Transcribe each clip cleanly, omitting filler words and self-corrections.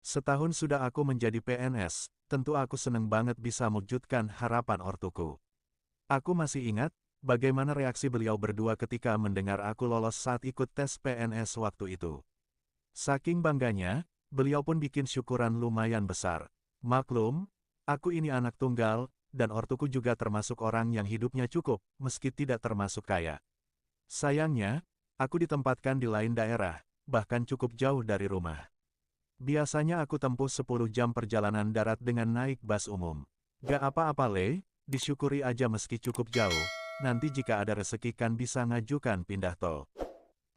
Setahun sudah aku menjadi PNS, tentu aku seneng banget bisa mewujudkan harapan ortuku. Aku masih ingat, bagaimana reaksi beliau berdua ketika mendengar aku lolos saat ikut tes PNS waktu itu. Saking bangganya, beliau pun bikin syukuran lumayan besar. Maklum, aku ini anak tunggal, dan ortuku juga termasuk orang yang hidupnya cukup, meski tidak termasuk kaya. Sayangnya, aku ditempatkan di lain daerah, bahkan cukup jauh dari rumah. Biasanya aku tempuh 10 jam perjalanan darat dengan naik bus umum. Gak apa-apa Le, disyukuri aja meski cukup jauh, nanti jika ada rezeki kan bisa ngajukan pindah tol.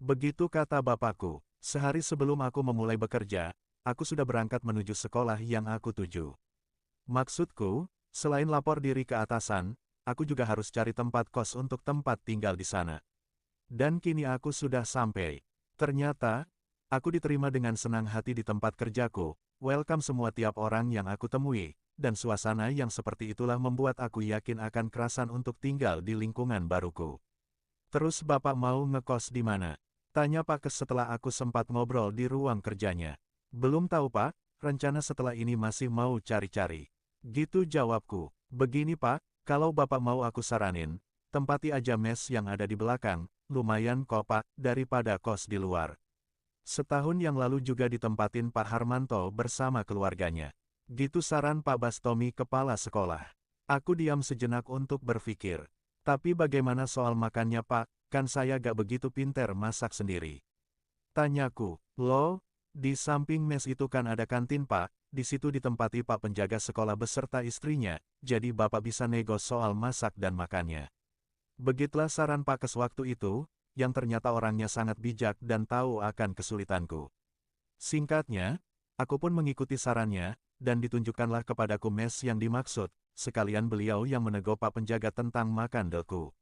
Begitu kata bapakku, sehari sebelum aku memulai bekerja, aku sudah berangkat menuju sekolah yang aku tuju. Maksudku, selain lapor diri ke atasan, aku juga harus cari tempat kos untuk tempat tinggal di sana. Dan kini aku sudah sampai. Ternyata, aku diterima dengan senang hati di tempat kerjaku, welcome semua tiap orang yang aku temui, dan suasana yang seperti itulah membuat aku yakin akan kerasan untuk tinggal di lingkungan baruku. Terus Bapak mau ngekos di mana? Tanya Pak Kes setelah aku sempat ngobrol di ruang kerjanya. Belum tahu Pak, rencana setelah ini masih mau cari-cari. Gitu jawabku. Begini Pak, kalau Bapak mau aku saranin, tempati aja mes yang ada di belakang, lumayan kok Pak, daripada kos di luar. Setahun yang lalu juga ditempatin Pak Harmanto bersama keluarganya. Gitu saran Pak Bastomi kepala sekolah. Aku diam sejenak untuk berpikir. Tapi bagaimana soal makannya Pak, kan saya gak begitu pinter masak sendiri. Tanyaku, loh, di samping mes itu kan ada kantin Pak, di situ ditempati Pak penjaga sekolah beserta istrinya, jadi Bapak bisa nego soal masak dan makannya. Begitulah saran Pak Kes waktu itu, yang ternyata orangnya sangat bijak dan tahu akan kesulitanku. Singkatnya, aku pun mengikuti sarannya, dan ditunjukkanlah kepadaku mes yang dimaksud, sekalian beliau yang menegur Pak penjaga tentang makan delku.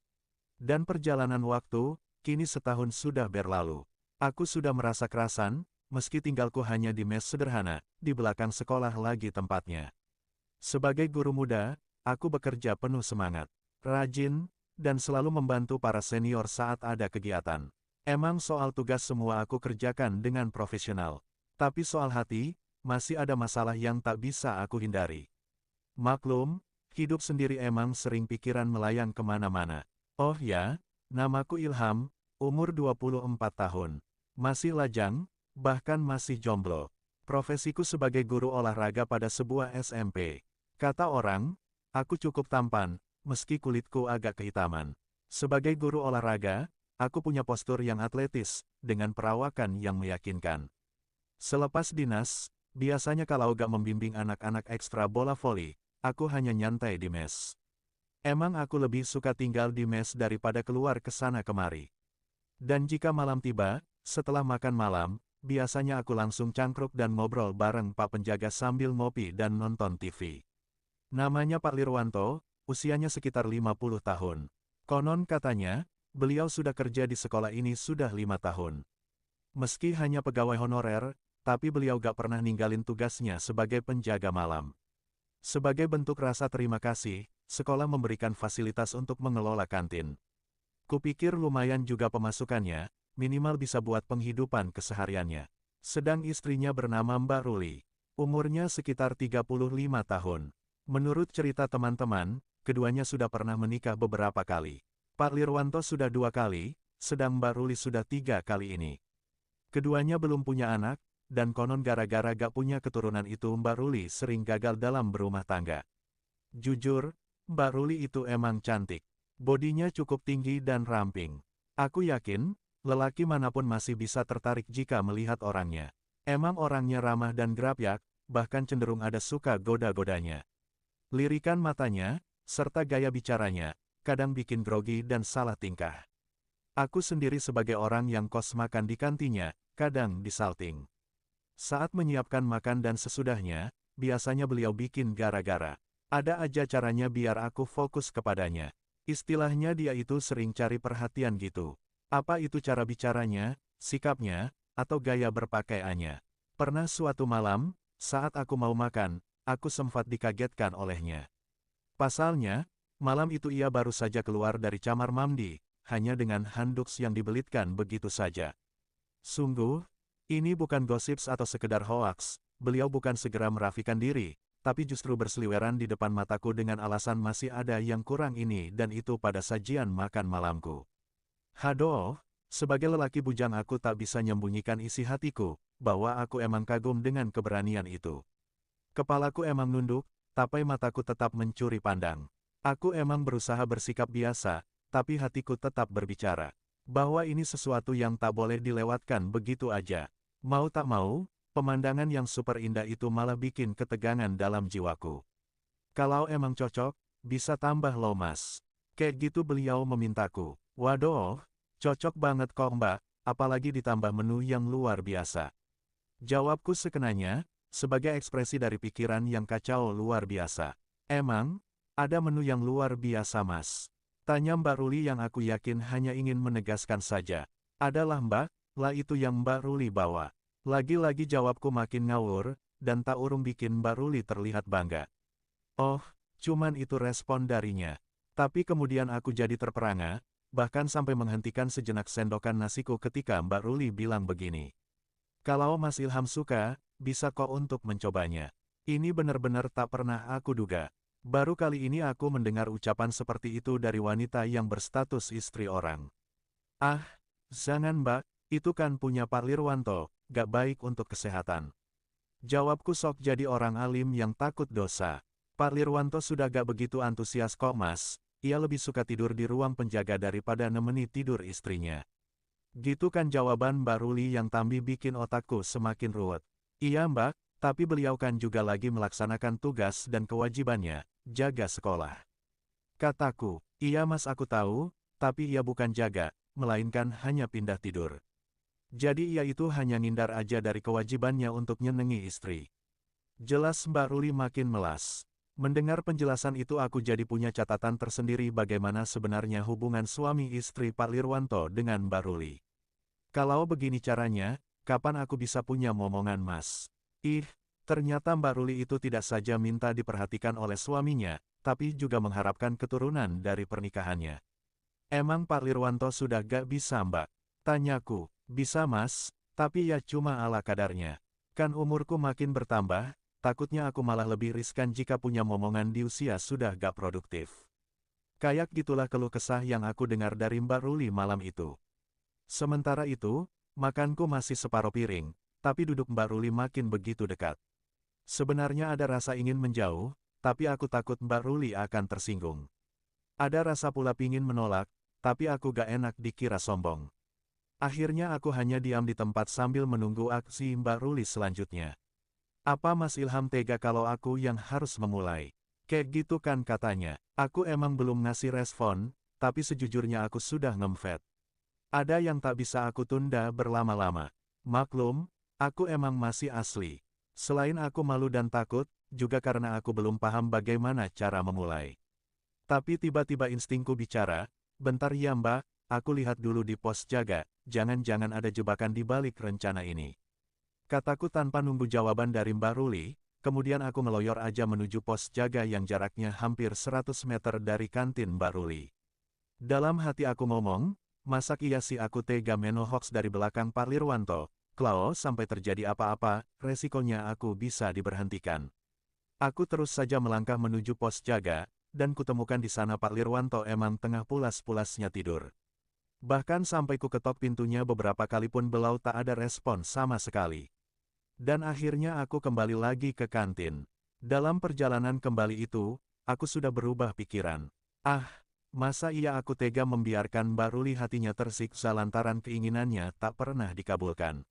Dan perjalanan waktu, kini setahun sudah berlalu. Aku sudah merasa kerasan, meski tinggalku hanya di mes sederhana, di belakang sekolah lagi tempatnya. Sebagai guru muda, aku bekerja penuh semangat, rajin, dan selalu membantu para senior saat ada kegiatan. Emang soal tugas semua aku kerjakan dengan profesional. Tapi soal hati, masih ada masalah yang tak bisa aku hindari. Maklum, hidup sendiri emang sering pikiran melayang kemana-mana. Oh ya, namaku Ilham, umur 24 tahun. Masih lajang, bahkan masih jomblo. Profesiku sebagai guru olahraga pada sebuah SMP. Kata orang, aku cukup tampan, meski kulitku agak kehitaman. Sebagai guru olahraga, aku punya postur yang atletis, dengan perawakan yang meyakinkan. Selepas dinas, biasanya kalau gak membimbing anak-anak ekstra bola voli, aku hanya nyantai di mes. Emang aku lebih suka tinggal di mes daripada keluar ke sana kemari. Dan jika malam tiba, setelah makan malam, biasanya aku langsung cangkruk dan ngobrol bareng Pak penjaga sambil ngopi dan nonton TV. Namanya Pak Lirwanto, usianya sekitar 50 tahun. Konon katanya, beliau sudah kerja di sekolah ini sudah 5 tahun. Meski hanya pegawai honorer, tapi beliau gak pernah ninggalin tugasnya sebagai penjaga malam. Sebagai bentuk rasa terima kasih, sekolah memberikan fasilitas untuk mengelola kantin. Kupikir lumayan juga pemasukannya, minimal bisa buat penghidupan kesehariannya. Sedang istrinya bernama Mbak Ruli. Umurnya sekitar 35 tahun. Menurut cerita teman-teman, keduanya sudah pernah menikah beberapa kali. Pak Lirwanto sudah 2 kali, sedang Mbak Ruli sudah 3 kali ini. Keduanya belum punya anak, dan konon gara-gara gak punya keturunan itu Mbak Ruli sering gagal dalam berumah tangga. Jujur, Mbak Ruli itu emang cantik. Bodinya cukup tinggi dan ramping. Aku yakin, lelaki manapun masih bisa tertarik jika melihat orangnya. Emang orangnya ramah dan gerapyak, bahkan cenderung ada suka goda-godanya. Lirikan matanya, serta gaya bicaranya, kadang bikin grogi dan salah tingkah. Aku sendiri sebagai orang yang kos makan di kantinnya, kadang disalting. Saat menyiapkan makan dan sesudahnya, biasanya beliau bikin gara-gara. Ada aja caranya biar aku fokus kepadanya. Istilahnya dia itu sering cari perhatian gitu. Apa itu cara bicaranya, sikapnya, atau gaya berpakaiannya? Pernah suatu malam, saat aku mau makan, aku sempat dikagetkan olehnya. Pasalnya, malam itu ia baru saja keluar dari kamar mandi, hanya dengan handuk yang dibelitkan begitu saja. Sungguh, ini bukan gosip atau sekedar hoaks, beliau bukan segera merafikan diri, tapi justru berseliweran di depan mataku dengan alasan masih ada yang kurang ini dan itu pada sajian makan malamku. Hadoh, sebagai lelaki bujang aku tak bisa nyembunyikan isi hatiku, bahwa aku emang kagum dengan keberanian itu. Kepalaku emang nunduk, tapi mataku tetap mencuri pandang. Aku emang berusaha bersikap biasa, tapi hatiku tetap berbicara. Bahwa ini sesuatu yang tak boleh dilewatkan begitu aja. Mau tak mau, pemandangan yang super indah itu malah bikin ketegangan dalam jiwaku. Kalau emang cocok, bisa tambah loh mas. Kayak gitu beliau memintaku. Waduh, cocok banget kok mbak, apalagi ditambah menu yang luar biasa. Jawabku sekenanya, sebagai ekspresi dari pikiran yang kacau luar biasa. Emang, ada menu yang luar biasa mas? Tanya Mbak Ruli yang aku yakin hanya ingin menegaskan saja. Adalah mbak, lah itu yang Mbak Ruli bawa. Lagi-lagi jawabku makin ngawur, dan tak urung bikin Mbak Ruli terlihat bangga. Oh, cuman itu respon darinya. Tapi kemudian aku jadi terperangah, bahkan sampai menghentikan sejenak sendokan nasiku ketika Mbak Ruli bilang begini. Kalau Mas Ilham suka, bisa kok untuk mencobanya. Ini benar-benar tak pernah aku duga. Baru kali ini aku mendengar ucapan seperti itu dari wanita yang berstatus istri orang. Ah, jangan mbak, itu kan punya Pak Lirwanto, gak baik untuk kesehatan. Jawabku sok jadi orang alim yang takut dosa. Pak Lirwanto sudah gak begitu antusias kok mas, ia lebih suka tidur di ruang penjaga daripada nemeni tidur istrinya. Gitu kan jawaban Mbak Ruli yang tambi bikin otakku semakin ruwet. Iya mbak, tapi beliau kan juga lagi melaksanakan tugas dan kewajibannya, jaga sekolah. Kataku, iya mas aku tahu, tapi ia bukan jaga, melainkan hanya pindah tidur. Jadi ia itu hanya ngindar aja dari kewajibannya untuk nyenengi istri. Jelas Mbak Ruli makin melas. Mendengar penjelasan itu aku jadi punya catatan tersendiri bagaimana sebenarnya hubungan suami istri Pak Lirwanto dengan Mbak Ruli. Kalau begini caranya, kapan aku bisa punya momongan mas? Ternyata Mbak Ruli itu tidak saja minta diperhatikan oleh suaminya, tapi juga mengharapkan keturunan dari pernikahannya. Emang Pak Lirwanto sudah gak bisa mbak? Tanyaku, bisa mas, tapi ya cuma ala kadarnya. Kan umurku makin bertambah, takutnya aku malah lebih riskan jika punya momongan di usia sudah gak produktif. Kayak gitulah keluh kesah yang aku dengar dari Mbak Ruli malam itu. Sementara itu, makanku masih separuh piring, tapi duduk Mbak Ruli makin begitu dekat. Sebenarnya ada rasa ingin menjauh, tapi aku takut Mbak Ruli akan tersinggung. Ada rasa pula pingin menolak, tapi aku gak enak dikira sombong. Akhirnya aku hanya diam di tempat sambil menunggu aksi Mbak Ruli selanjutnya. Apa Mas Ilham tega kalau aku yang harus memulai? Kayak gitu kan katanya. Aku emang belum ngasih respon, tapi sejujurnya aku sudah ngemfet. Ada yang tak bisa aku tunda berlama-lama. Maklum, aku emang masih asli. Selain aku malu dan takut, juga karena aku belum paham bagaimana cara memulai. Tapi tiba-tiba instingku bicara, bentar ya mbak, aku lihat dulu di pos jaga, jangan-jangan ada jebakan di balik rencana ini. Kataku tanpa nunggu jawaban dari Mbak Ruli, kemudian aku ngeloyor aja menuju pos jaga yang jaraknya hampir 100 meter dari kantin Mbak Ruli. Dalam hati aku ngomong, masak iya sih aku tega menohoks dari belakang Pak Lirwanto, kalau sampai terjadi apa-apa, resikonya aku bisa diberhentikan. Aku terus saja melangkah menuju pos jaga, dan kutemukan di sana Pak Lirwanto emang tengah pulas-pulasnya tidur. Bahkan sampai ku ketok pintunya beberapa kali pun beliau tak ada respon sama sekali. Dan akhirnya aku kembali lagi ke kantin. Dalam perjalanan kembali itu, aku sudah berubah pikiran. Masa iya aku tega membiarkan Mbak Ruli hatinya tersiksa lantaran keinginannya tak pernah dikabulkan.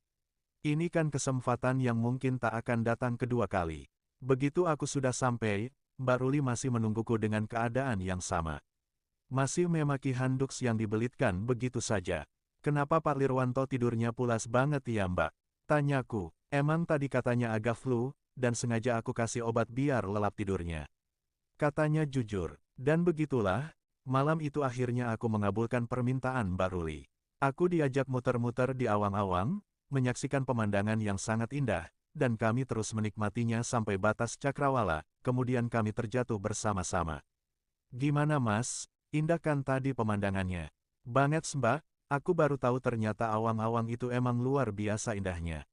Ini kan kesempatan yang mungkin tak akan datang kedua kali. Begitu aku sudah sampai, Mbak Ruli masih menungguku dengan keadaan yang sama. Masih memaki handuk yang dibelitkan begitu saja. Kenapa Pak Lirwanto tidurnya pulas banget ya mbak? Tanyaku, emang tadi katanya agak flu, dan sengaja aku kasih obat biar lelap tidurnya. Katanya jujur, dan begitulah, malam itu akhirnya aku mengabulkan permintaan Mbak Ruli. Aku diajak muter-muter di awang-awang, menyaksikan pemandangan yang sangat indah, dan kami terus menikmatinya sampai batas cakrawala, kemudian kami terjatuh bersama-sama. Gimana mas, indah kan tadi pemandangannya? Banget mbak, aku baru tahu ternyata awang-awang itu emang luar biasa indahnya.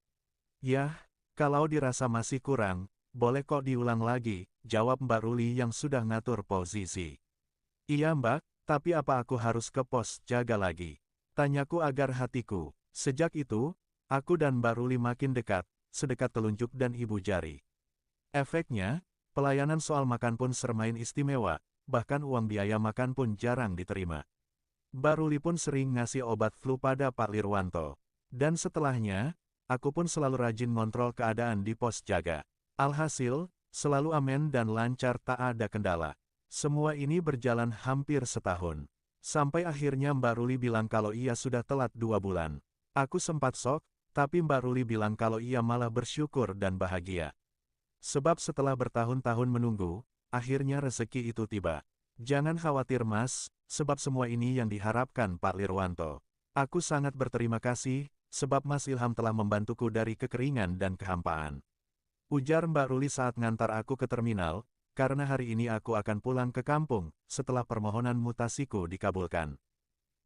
Yah, Kalau dirasa masih kurang, boleh kok diulang lagi, jawab Mbak Ruli yang sudah ngatur posisi. Iya Mbak, tapi apa aku harus ke pos jaga lagi? Tanyaku agar hatiku. Sejak itu, aku dan Mbak Ruli makin dekat, sedekat telunjuk dan ibu jari. Efeknya, pelayanan soal makan pun sermain istimewa, bahkan uang biaya makan pun jarang diterima. Mbak Ruli pun sering ngasih obat flu pada Pak Lirwanto. Dan setelahnya, aku pun selalu rajin ngontrol keadaan di pos jaga. Alhasil, selalu aman dan lancar tak ada kendala. Semua ini berjalan hampir setahun. Sampai akhirnya Mbak Ruli bilang kalau ia sudah telat 2 bulan. Aku sempat shock, tapi Mbak Ruli bilang kalau ia malah bersyukur dan bahagia. Sebab setelah bertahun-tahun menunggu, akhirnya rezeki itu tiba. Jangan khawatir Mas, sebab semua ini yang diharapkan Pak Lirwanto. Aku sangat berterima kasih, sebab Mas Ilham telah membantuku dari kekeringan dan kehampaan. Ujar Mbak Ruli saat ngantar aku ke terminal, karena hari ini aku akan pulang ke kampung, setelah permohonan mutasiku dikabulkan.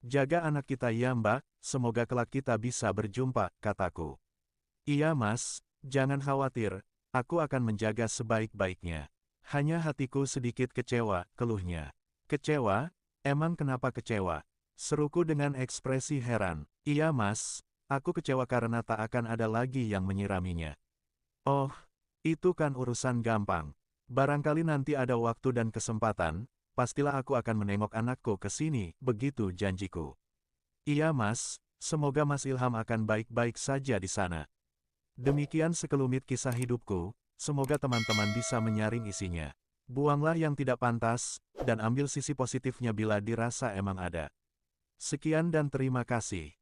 Jaga anak kita ya Mbak, semoga kelak kita bisa berjumpa, kataku. Iya Mas, jangan khawatir, aku akan menjaga sebaik-baiknya. Hanya hatiku sedikit kecewa, keluhnya. Kecewa? Emang kenapa kecewa? Seruku dengan ekspresi heran. Iya Mas, aku kecewa karena tak akan ada lagi yang menyiraminya. Oh, itu kan urusan gampang. Barangkali nanti ada waktu dan kesempatan, pastilah aku akan menengok anakku ke sini, begitu janjiku. Iya Mas, semoga Mas Ilham akan baik-baik saja di sana. Demikian sekelumit kisah hidupku, semoga teman-teman bisa menyaring isinya. Buanglah yang tidak pantas, dan ambil sisi positifnya bila dirasa emang ada. Sekian dan terima kasih.